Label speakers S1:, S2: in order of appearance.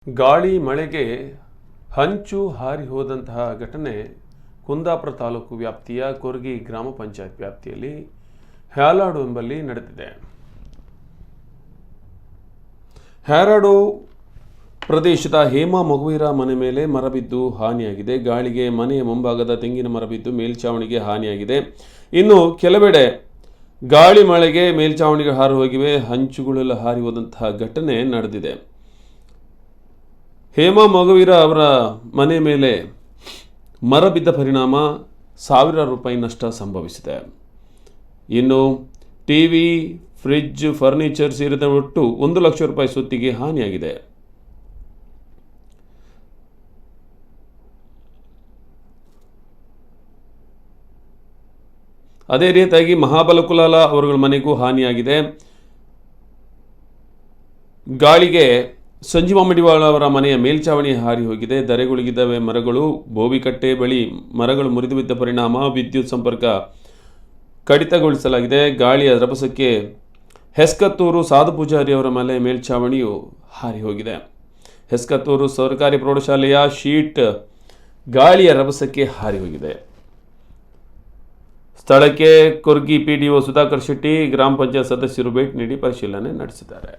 S1: ಗಾಳಿ ಮಳೆಗೆ ಹಂಚು ಹಾರಿ ಹೋದಂತಹ ಘಟನೆ ಕುಂದಾಪುರ ತಾಲೂಕು ವ್ಯಾಪ್ತಿಯ ಕೊರ್ಗಿ ಗ್ರಾಮ ಪಂಚಾಯತ್ ವ್ಯಾಪ್ತಿಯಲ್ಲಿ ಹ್ಯಾಲಾಡು ಎಂಬಲ್ಲಿ ನಡೆದಿದೆ. ಹ್ಯಾರಾಡು ಪ್ರದೇಶದ ಹೇಮಾ ಮಗುವೀರ ಮನೆ ಮೇಲೆ ಮರ ಬಿದ್ದು ಹಾನಿಯಾಗಿದೆ. ಗಾಳಿಗೆ ಮನೆಯ ಮುಂಭಾಗದ ತೆಂಗಿನ ಮರ ಬಿದ್ದು ಮೇಲ್ಛಾವಣಿಗೆ ಹಾನಿಯಾಗಿದೆ. ಇನ್ನು ಕೆಲವೆಡೆ ಗಾಳಿ ಮಳೆಗೆ ಮೇಲ್ಛಾವಣಿಗೆ ಹಾರಿ ಹೋಗಿವೆ. ಹಂಚುಗಳೆಲ್ಲ ಹಾರಿ ಹೋದಂತಹ ಘಟನೆ ನಡೆದಿದೆ. ಹೇಮಾ ಮಗುವೀರ ಅವರ ಮನೆ ಮೇಲೆ ಮರ ಬಿದ್ದ ಪರಿಣಾಮ ಸಾವಿರಾರು ರೂಪಾಯಿ ನಷ್ಟ ಸಂಭವಿಸಿದೆ. ಇನ್ನು ಟಿವಿ, ಫ್ರಿಡ್ಜ್, ಫರ್ನಿಚರ್ ಸೇರಿದ ಒಟ್ಟು 1 ಲಕ್ಷ ರೂಪಾಯಿ ಸೊತ್ತಿಗೆ ಹಾನಿಯಾಗಿದೆ. ಅದೇ ರೀತಿಯಾಗಿ ಮಹಾಬಲಕುಲಾಲ ಅವರುಗಳ ಮನೆಗೂ ಹಾನಿಯಾಗಿದೆ. ಗಾಳಿಗೆ ಸಂಜೀವ ಮಡಿವಾಳ ಅವರ ಮನೆಯ ಮೇಲ್ಛಾವಣಿ ಹಾರಿ ಹೋಗಿದೆ. ಧರೆಗುಳಿಗಿದ್ದವೆ ಮರಗಳು. ಬೋವಿಕಟ್ಟೆ ಬಳಿ ಮರಗಳು ಮುರಿದು ಬಿದ್ದ ಪರಿಣಾಮ ವಿದ್ಯುತ್ ಸಂಪರ್ಕ ಕಡಿತಗೊಳಿಸಲಾಗಿದೆ. ಗಾಳಿಯ ರಭಸಕ್ಕೆ ಹೆಸ್ಕತ್ತೂರು ಸಾಧು ಪೂಜಾರಿ ಅವರ ಮನೆ ಮೇಲ್ಛಾವಣಿಯು ಹಾರಿ ಹೋಗಿದೆ. ಹೆಸ್ಕತ್ತೂರು ಸರ್ಕಾರಿ ಪ್ರೌಢಶಾಲೆಯ ಶೀಟ್ ಗಾಳಿಯ ರಭಸಕ್ಕೆ ಹಾರಿ ಹೋಗಿದೆ. ಸ್ಥಳಕ್ಕೆ ಕೊರ್ಗಿ ಪಿಡಿಒ ಸುಧಾಕರ್ ಶೆಟ್ಟಿ, ಗ್ರಾಮ ಪಂಚಾಯತ್ ಸದಸ್ಯರು ಭೇಟಿ ನೀಡಿ ಪರಿಶೀಲನೆ ನಡೆಸಿದ್ದಾರೆ.